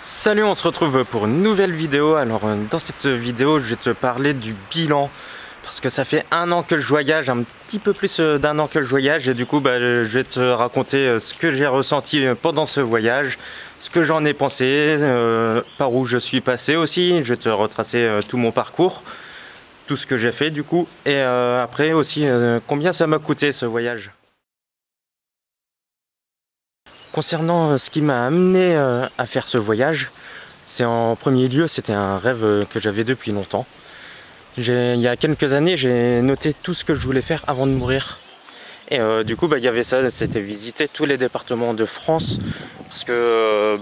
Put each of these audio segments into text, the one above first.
Salut, on se retrouve pour une nouvelle vidéo. Alors dans cette vidéo je vais te parler du bilan parce que ça fait 1 an que je voyage, un petit peu plus d'1 an que je voyage, et du coup je vais te raconter ce que j'ai ressenti pendant ce voyage, ce que j'en ai pensé, par où je suis passé aussi. Je vais te retracer tout mon parcours, tout ce que j'ai fait du coup, et après aussi combien ça m'a coûté ce voyage. Concernant ce qui m'a amené à faire ce voyage, c'est en premier lieu, c'était un rêve que j'avais depuis longtemps. Il y a quelques années, j'ai noté tout ce que je voulais faire avant de mourir. Et du coup, il y avait ça, c'était visiter tous les départements de France. Parce que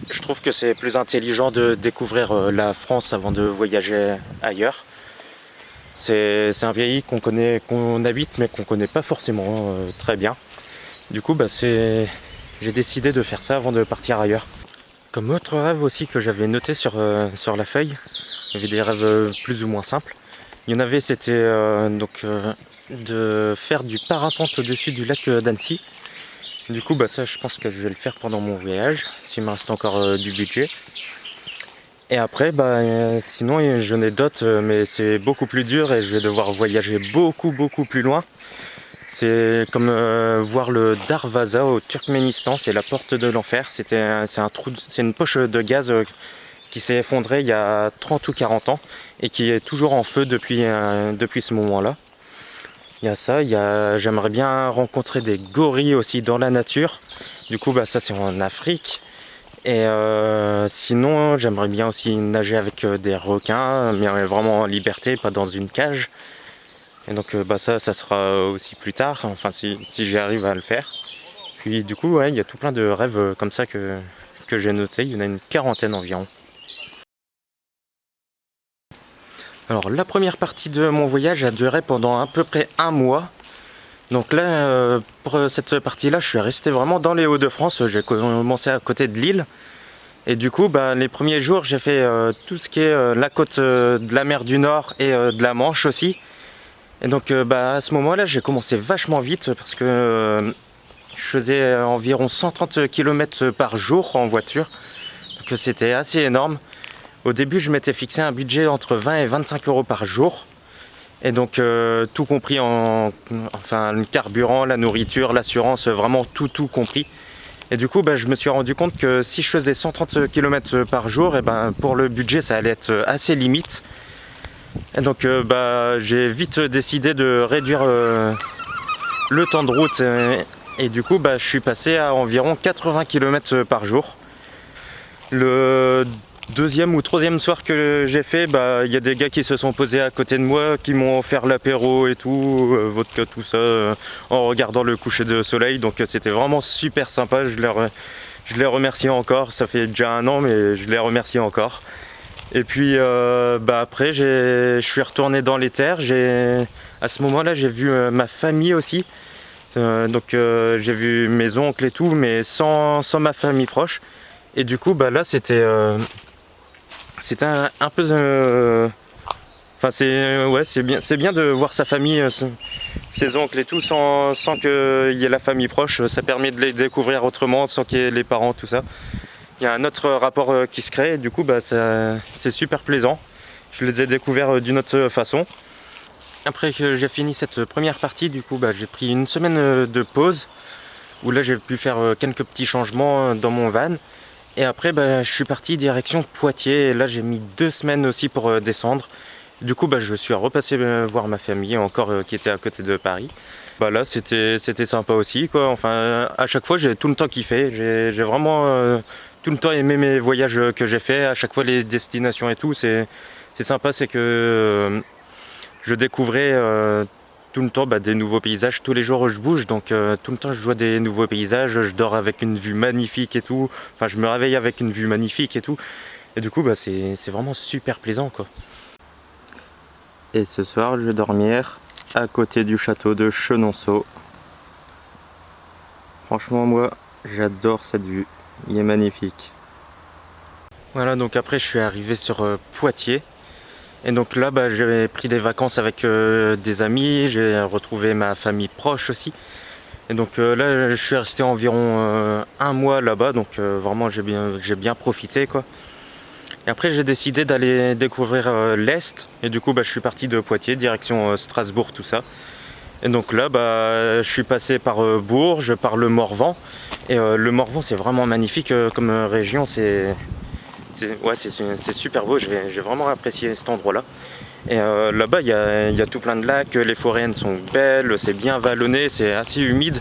je trouve que c'est plus intelligent de découvrir la France avant de voyager ailleurs. C'est un pays qu'on connaît, qu'on habite, mais qu'on connaît pas forcément très bien. Du coup, j'ai décidé de faire ça avant de partir ailleurs. Comme autre rêve aussi que j'avais noté sur la feuille, il y avait des rêves plus ou moins simples. Il y en avait, c'était de faire du parapente au-dessus du lac d'Annecy. Du coup, ça, je pense que je vais le faire pendant mon voyage, s'il me reste encore du budget. Et après, sinon, j'en ai d'autres, mais c'est beaucoup plus dur et je vais devoir voyager beaucoup plus loin. C'est comme voir le Darvaza au Turkménistan, c'est la porte de l'enfer. C'est une poche de gaz qui s'est effondrée il y a 30 ou 40 ans et qui est toujours en feu depuis ce moment-là. Il y a ça, j'aimerais bien rencontrer des gorilles aussi dans la nature. Du coup, ça c'est en Afrique. Et sinon, j'aimerais bien aussi nager avec des requins, mais vraiment en liberté, pas dans une cage. Et donc ça sera aussi plus tard, enfin si j'y arrive à le faire. Puis du coup, il y a tout plein de rêves comme ça que j'ai notés, il y en a une quarantaine environ. Alors la première partie de mon voyage a duré pendant à peu près 1 mois. Donc là, pour cette partie-là, je suis resté vraiment dans les Hauts-de-France. J'ai commencé à côté de Lille. Et du coup, les premiers jours, j'ai fait tout ce qui est la côte de la mer du Nord et de la Manche aussi. Et donc à ce moment-là, j'ai commencé vachement vite parce que je faisais environ 130 km par jour en voiture. Donc c'était assez énorme. Au début, je m'étais fixé un budget entre 20 et 25 euros par jour. Et donc tout compris le carburant, la nourriture, l'assurance, vraiment tout compris. Et du coup, je me suis rendu compte que si je faisais 130 km par jour, pour le budget, ça allait être assez limite. Et donc j'ai vite décidé de réduire le temps de route et du coup je suis passé à environ 80 km par jour. Le deuxième ou troisième soir que j'ai fait, il y a des gars qui se sont posés à côté de moi, qui m'ont offert l'apéro et tout, vodka, tout ça, en regardant le coucher de soleil. Donc c'était vraiment super sympa, je les remercie encore. Ça fait déjà 1 an, mais je les remercie encore. Et puis après je suis retourné dans les terres. À ce moment-là j'ai vu ma famille aussi. Donc j'ai vu mes oncles et tout, mais sans ma famille proche. Et du coup là c'était un peu c'est bien de voir sa famille, ses oncles et tout, sans qu'il y ait la famille proche. Ça permet de les découvrir autrement, sans qu'il y ait les parents, tout ça. Il y a un autre rapport qui se crée, et du coup c'est super plaisant. Je les ai découverts d'une autre façon. Après que j'ai fini cette première partie, du coup j'ai pris une semaine de pause, où là j'ai pu faire quelques petits changements dans mon van. Et après je suis parti direction Poitiers, et là j'ai mis 2 semaines aussi pour descendre. Du coup je suis repassé voir ma famille encore qui était à côté de Paris. Là c'était sympa aussi quoi. Enfin à chaque fois j'ai tout le temps kiffé. J'ai vraiment tout le temps aimé mes voyages que j'ai fait. À chaque fois les destinations et tout, c'est sympa, c'est que je découvrais tout le temps des nouveaux paysages. Tous les jours je bouge, donc tout le temps je vois des nouveaux paysages. Je dors avec une vue magnifique et tout. Enfin je me réveille avec une vue magnifique et tout. Et du coup c'est vraiment super plaisant quoi. Et ce soir je vais dormir à côté du château de Chenonceau. Franchement moi j'adore cette vue, il est magnifique. Voilà, donc après je suis arrivé sur Poitiers. Et donc là j'ai pris des vacances avec des amis, j'ai retrouvé ma famille proche aussi. Et donc là je suis resté environ un mois là-bas, donc vraiment j'ai bien profité quoi. Et après j'ai décidé d'aller découvrir l'Est, et du coup je suis parti de Poitiers, direction Strasbourg, tout ça. Et donc là je suis passé par Bourges, par le Morvan. Et le Morvan c'est vraiment magnifique comme région, c'est super beau, j'ai vraiment apprécié cet endroit-là. Et là-bas il y a tout plein de lacs, les forêts sont belles, c'est bien vallonné, c'est assez humide.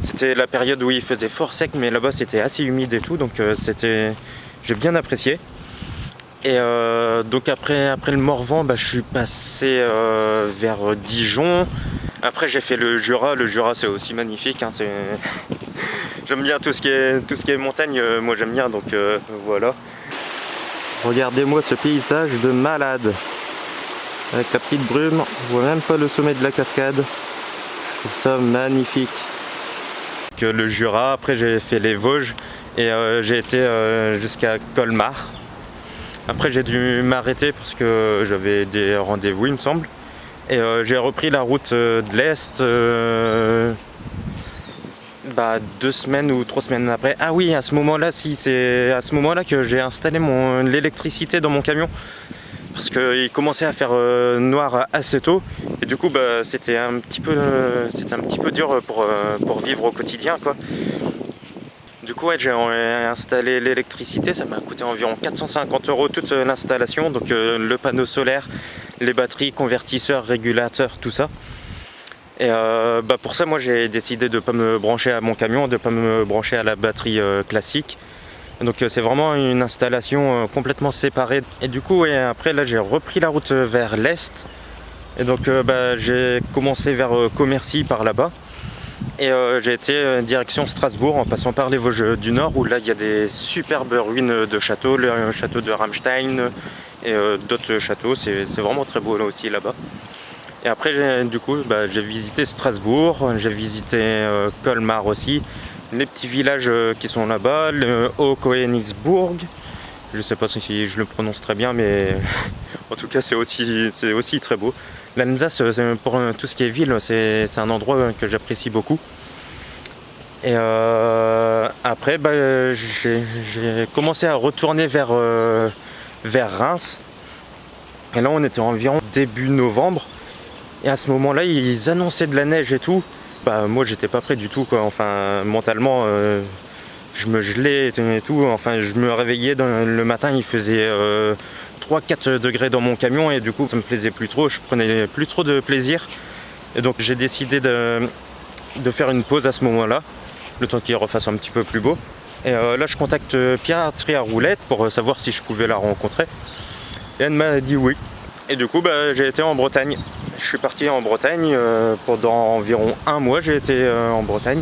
C'était la période où il faisait fort sec, mais là-bas c'était assez humide et tout, donc j'ai bien apprécié. Et donc après le Morvan, je suis passé vers Dijon. Après j'ai fait le Jura c'est aussi magnifique, hein, j'aime bien tout ce qui est montagne, moi j'aime bien, donc voilà. Regardez-moi ce paysage de malade. Avec la petite brume, on voit même pas le sommet de la cascade. Je trouve ça magnifique. Le Jura, après j'ai fait les Vosges et j'ai été jusqu'à Colmar. Après j'ai dû m'arrêter parce que j'avais des rendez-vous il me semble. Et j'ai repris la route de l'Est 2 semaines ou 3 semaines après. Ah oui, à ce moment-là, c'est à ce moment-là que j'ai installé l'électricité dans mon camion. Parce qu'il commençait à faire noir assez tôt. Et du coup c'était un petit peu dur pour vivre au quotidien quoi. Du coup j'ai installé l'électricité, ça m'a coûté environ 450 € toute l'installation, donc le panneau solaire, les batteries, convertisseurs, régulateurs, tout ça. Et pour ça moi j'ai décidé de ne pas me brancher à mon camion, de ne pas me brancher à la batterie classique. Donc c'est vraiment une installation complètement séparée. Et du coup après là j'ai repris la route vers l'Est. Et donc j'ai commencé vers Commercy par là-bas. Et j'ai été direction Strasbourg en passant par les Vosges du Nord, où là il y a des superbes ruines de châteaux, le château de Ramstein et d'autres châteaux, c'est vraiment très beau là aussi là-bas. Et après j'ai visité Strasbourg, j'ai visité Colmar aussi, les petits villages qui sont là-bas, le Haut-Königsbourg, je sais pas si je le prononce très bien, mais en tout cas c'est aussi très beau. L'Alsace, pour tout ce qui est ville, c'est un endroit que j'apprécie beaucoup. Et après j'ai commencé à retourner vers Reims. Et là on était environ début novembre. Et à ce moment-là ils annonçaient de la neige et tout. Moi j'étais pas prêt du tout quoi. Enfin mentalement je me gelais et tout. Enfin je me réveillais le matin, il faisait 3-4 degrés dans mon camion et du coup ça me plaisait plus trop, je prenais plus trop de plaisir. Et donc j'ai décidé de faire une pause à ce moment-là, le temps qu'il refasse un petit peu plus beau. Et là je contacte Piraterie à Roulettes pour savoir si je pouvais la rencontrer. Et elle m'a dit oui. Et du coup j'ai été en Bretagne. Je suis parti en Bretagne pendant environ un mois, j'ai été en Bretagne.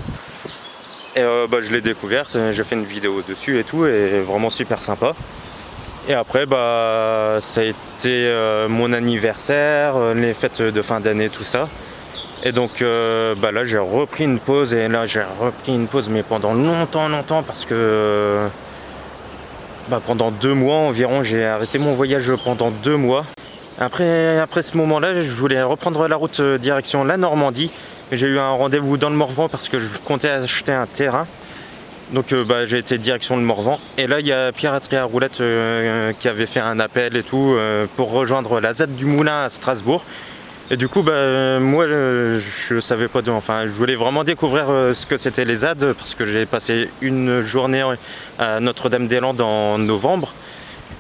Et je l'ai découvert, j'ai fait une vidéo dessus et tout, et vraiment super sympa. Et après ça a été mon anniversaire, les fêtes de fin d'année, tout ça. Et donc là j'ai repris une pause, et là j'ai repris une pause mais pendant longtemps parce que pendant 2 mois environ, j'ai arrêté mon voyage pendant 2 mois. Après ce moment-là, je voulais reprendre la route direction la Normandie. J'ai eu un rendez-vous dans le Morvan parce que je comptais acheter un terrain. Donc j'ai été direction le Morvan. Et là il y a Piraterie à Roulettes qui avait fait un appel et tout pour rejoindre la ZAD du Moulin à Strasbourg. Et du coup moi je savais pas je voulais vraiment découvrir ce que c'était les ZAD, parce que j'ai passé une journée à Notre-Dame-des-Landes en novembre.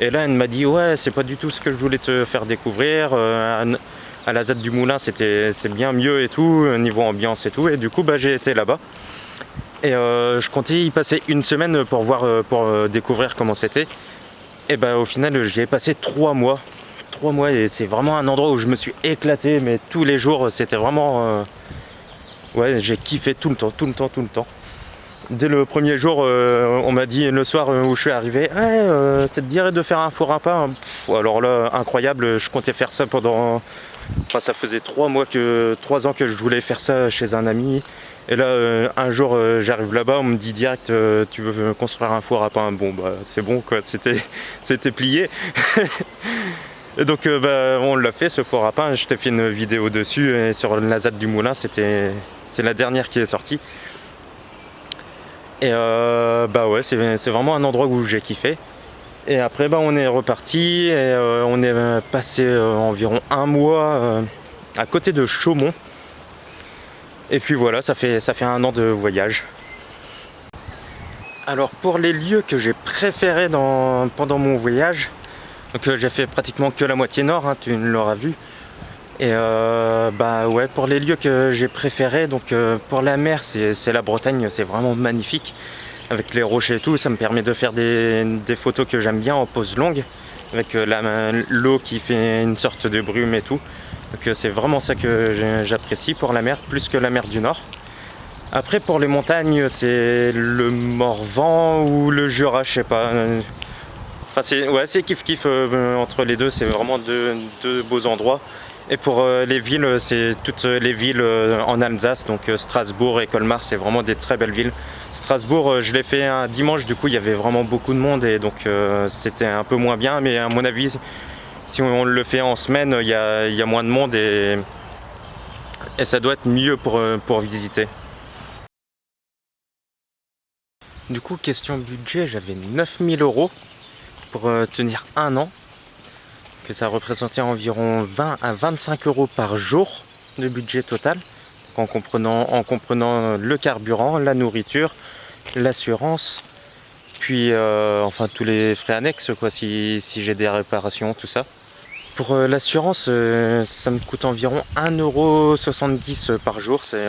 Et là elle m'a dit ouais c'est pas du tout ce que je voulais te faire découvrir, à la ZAD du Moulin c'est bien mieux et tout, niveau ambiance et tout. Et du coup j'ai été là-bas. Et je comptais y passer une semaine pour découvrir comment c'était. Et au final j'y ai passé 3 mois. 3 mois, et c'est vraiment un endroit où je me suis éclaté, mais tous les jours c'était vraiment j'ai kiffé tout le temps. Dès le premier jour on m'a dit, le soir où je suis arrivé, ça te dirait de faire un four à pain. Alors là incroyable, je comptais faire ça ça faisait 3 ans que je voulais faire ça chez un ami. Et là un jour j'arrive là-bas, on me dit direct tu veux construire un four à pain. C'est bon quoi, c'était plié. Et donc on l'a fait, ce four à pain. Je t'ai fait une vidéo dessus, et sur la ZAD du Moulin c'était c'est la dernière qui est sortie. Et bah ouais, c'est vraiment un endroit où j'ai kiffé. Et après bah on est reparti et on est passé environ un mois à côté de Chaumont. Et puis voilà, ça fait un an de voyage. Alors pour les lieux que j'ai préférés pendant mon voyage, donc j'ai fait pratiquement que la moitié nord, hein, tu l'auras vu. Et bah ouais, pour les lieux que j'ai préférés, donc pour la mer, c'est la Bretagne, c'est vraiment magnifique. Avec les rochers et tout, ça me permet de faire des photos que j'aime bien en pose longue. Avec l'eau qui fait une sorte de brume et tout. Donc c'est vraiment ça que j'apprécie pour la mer, plus que la mer du Nord. Après pour les montagnes, c'est le Morvan ou le Jura, je sais pas. Enfin c'est kiff entre les deux, c'est vraiment deux beaux endroits. Et pour les villes, c'est toutes les villes en Alsace, donc Strasbourg et Colmar, c'est vraiment des très belles villes. Strasbourg, je l'ai fait un dimanche, du coup il y avait vraiment beaucoup de monde et donc c'était un peu moins bien, mais à mon avis, si on le fait en semaine, il y a moins de monde et ça doit être mieux pour visiter. Du coup, question budget, j'avais 9000 € pour tenir un an, que ça représentait environ 20 à 25 € par jour de budget total, en comprenant le carburant, la nourriture, l'assurance, puis enfin tous les frais annexes, quoi, si j'ai des réparations, tout ça. Pour l'assurance, ça me coûte environ 1,70 € par jour, c'est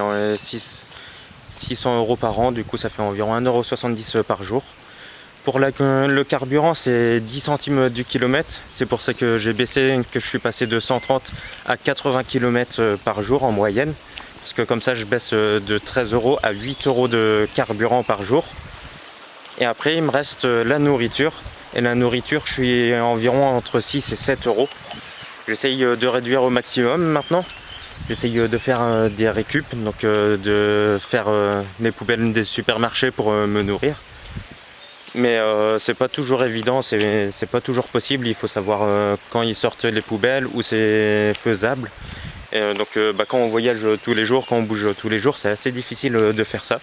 600 € par an, du coup ça fait environ 1,70 € par jour. Pour le carburant, c'est 10 centimes du kilomètre, c'est pour ça que j'ai baissé, que je suis passé de 130 à 80 km par jour en moyenne. Parce que comme ça, je baisse de 13 € à 8 € de carburant par jour. Et après, il me reste la nourriture. Et la nourriture, je suis environ entre 6 et 7 €. J'essaye de réduire au maximum maintenant. J'essaye de faire des récup, donc de faire les poubelles des supermarchés pour me nourrir. Mais c'est pas toujours évident, c'est pas toujours possible. Il faut savoir quand ils sortent les poubelles, où c'est faisable. Et donc quand on voyage tous les jours, quand on bouge tous les jours, c'est assez difficile de faire ça.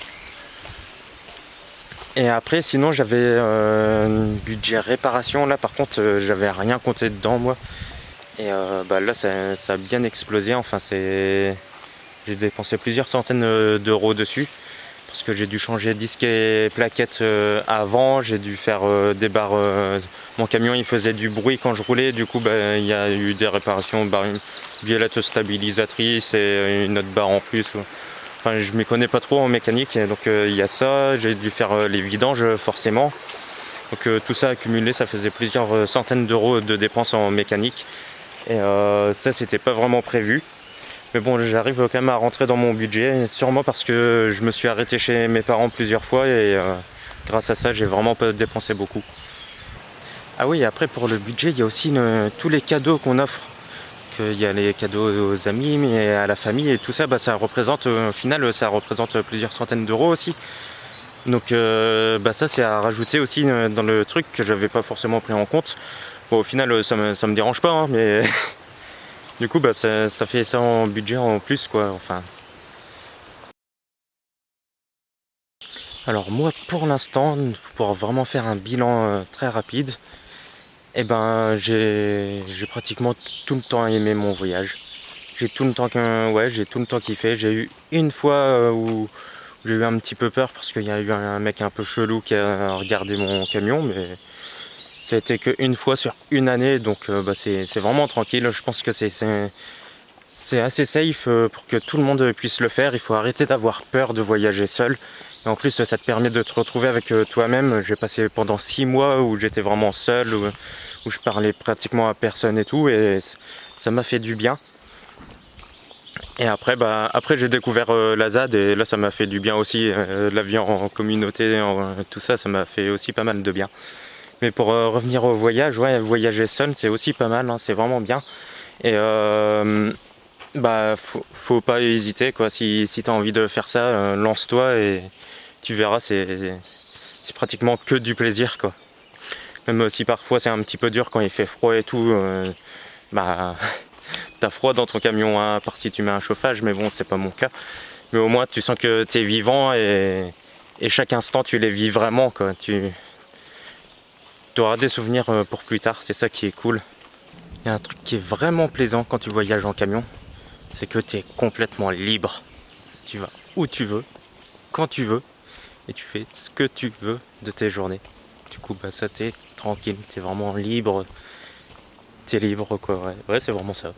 Et après sinon j'avais un budget réparation, là par contre j'avais rien compté dedans moi. Et là ça a bien explosé, enfin j'ai dépensé plusieurs centaines d'euros dessus. Parce que j'ai dû changer disque et plaquettes avant, j'ai dû faire des barres. Mon camion il faisait du bruit quand je roulais, du coup il y a eu des réparations, une violette stabilisatrice et une autre barre en plus. Enfin je m'y connais pas trop en mécanique, donc il y a ça, j'ai dû faire les vidanges forcément. Donc tout ça accumulé, ça faisait plusieurs centaines d'euros de dépenses en mécanique. Et ça c'était pas vraiment prévu. Mais bon, j'arrive quand même à rentrer dans mon budget, sûrement parce que je me suis arrêté chez mes parents plusieurs fois et grâce à ça, j'ai vraiment pas dépensé beaucoup. Ah oui, après pour le budget, il y a aussi tous les cadeaux qu'on offre. Il y a les cadeaux aux amis, mais à la famille et tout ça, ça représente, au final, ça représente plusieurs centaines d'euros aussi. Donc ça, c'est à rajouter aussi dans le truc que j'avais pas forcément pris en compte. Bon, au final, ça me dérange pas, hein, mais... Du coup, ça fait ça en budget en plus, quoi, enfin. Alors moi, pour l'instant, pour vraiment faire un bilan très rapide, j'ai pratiquement tout le temps aimé mon voyage. J'ai tout le temps kiffé. J'ai eu une fois où j'ai eu un petit peu peur parce qu'il y a eu un mec un peu chelou qui a regardé mon camion, mais ça a été qu'une fois sur une année, donc c'est vraiment tranquille. Je pense que c'est assez safe pour que tout le monde puisse le faire. Il faut arrêter d'avoir peur de voyager seul. Et en plus, ça te permet de te retrouver avec toi-même. J'ai passé pendant 6 mois où j'étais vraiment seul, où je parlais pratiquement à personne et tout. Et ça m'a fait du bien. Et après, j'ai découvert la ZAD et là, ça m'a fait du bien aussi. La vie en communauté, tout ça, ça m'a fait aussi pas mal de bien. Mais pour revenir au voyage, ouais, voyager seul, c'est aussi pas mal. Hein, c'est vraiment bien. Et... faut pas hésiter quoi. Si tu as envie de faire ça, lance-toi et tu verras, c'est pratiquement que du plaisir quoi. Même si parfois c'est un petit peu dur quand il fait froid et tout, t'as froid dans ton camion, hein, à part si tu mets un chauffage, mais bon c'est pas mon cas. Mais au moins tu sens que tu es vivant et chaque instant tu les vis vraiment, quoi. Tu auras des souvenirs pour plus tard, c'est ça qui est cool. Il y a un truc qui est vraiment plaisant quand tu voyages en camion, c'est que tu es complètement libre. Tu vas où tu veux, quand tu veux, et tu fais ce que tu veux de tes journées. Du coup, bah ça, t'es tranquille, t'es vraiment libre. T'es libre, quoi, ouais c'est vraiment ça.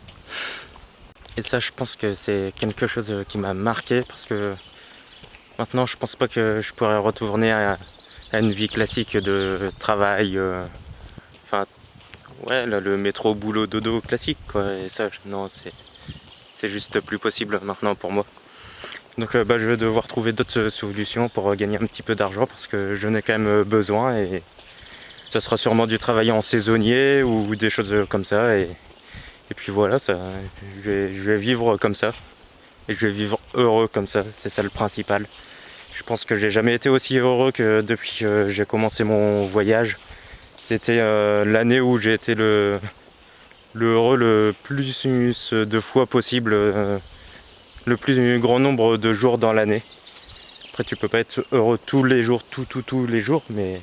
Et ça, je pense que c'est quelque chose qui m'a marqué, parce que maintenant, je pense pas que je pourrais retourner à une vie classique de travail. Enfin, ouais, là, le métro, boulot, dodo classique, quoi. Et ça, non, c'est juste plus possible maintenant pour moi. Donc bah, je vais devoir trouver d'autres solutions pour gagner un petit peu d'argent, parce que j'en ai quand même besoin, et ça sera sûrement du travail en saisonnier ou des choses comme ça, et puis voilà, ça, je vais vivre comme ça, et je vais vivre heureux comme ça, c'est ça le principal. Je pense que j'ai jamais été aussi heureux que depuis que j'ai commencé mon voyage. C'était l'année où j'ai été le heureux le plus de fois possible, le plus grand nombre de jours dans l'année. Après, tu peux pas être heureux tous les jours, tous les jours, mais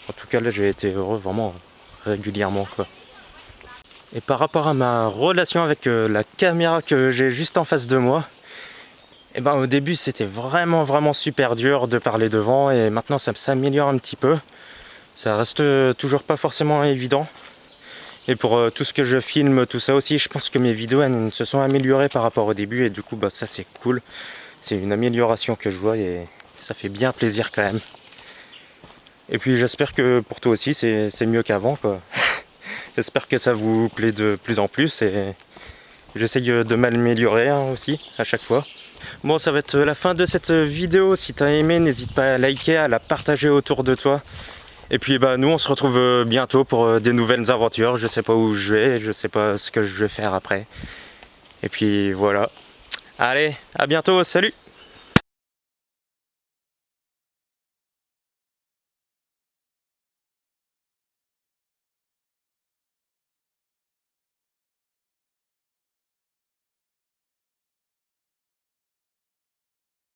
en tout cas là j'ai été heureux vraiment régulièrement, quoi. Et par rapport à ma relation avec la caméra que j'ai juste en face de moi, et ben au début c'était vraiment super dur de parler devant, et maintenant ça s'améliore un petit peu. Ça reste toujours pas forcément évident. Et pour tout ce que je filme, tout ça aussi, je pense que mes vidéos elles se sont améliorées par rapport au début, et du coup bah ça c'est cool. C'est une amélioration que je vois et ça fait bien plaisir quand même. Et puis j'espère que pour toi aussi c'est mieux qu'avant, quoi. J'espère que ça vous plaît de plus en plus, et j'essaye de m'améliorer aussi à chaque fois. Bon, ça va être la fin de cette vidéo. Si t'as aimé, n'hésite pas à liker, à la partager autour de toi. Et puis bah nous on se retrouve bientôt pour des nouvelles aventures. Je sais pas où je vais, je sais pas ce que je vais faire après. Et puis voilà. Allez, à bientôt, salut!